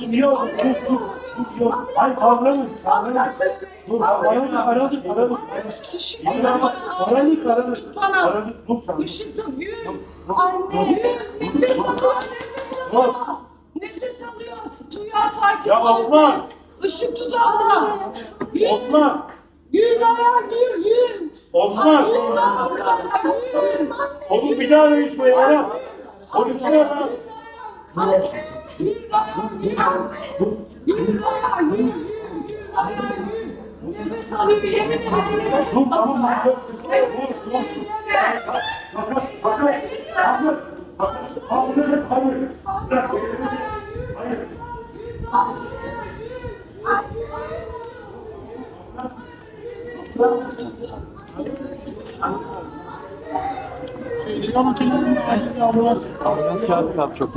Niye oldu? Dur. Hayır kavramış. Dur aradık. Aradık. Dur sen. Işıklı yürü. Anne yürü. Nefes alıyor. Nefes alıyor. Duyar sakin. Ya Osman. Işık tuzağına. Osman. Yürü dayan yürü. Osman. Yürü. Oğlum bir daha arayın şuraya ara. Polisi ara. Yürü dayan yürü. Nefes alıyor yemin ederim. Dur tamam lan. Dur. Sakın. Hayır. Bırak. Hayır. Ambulans çağırdık abi çok.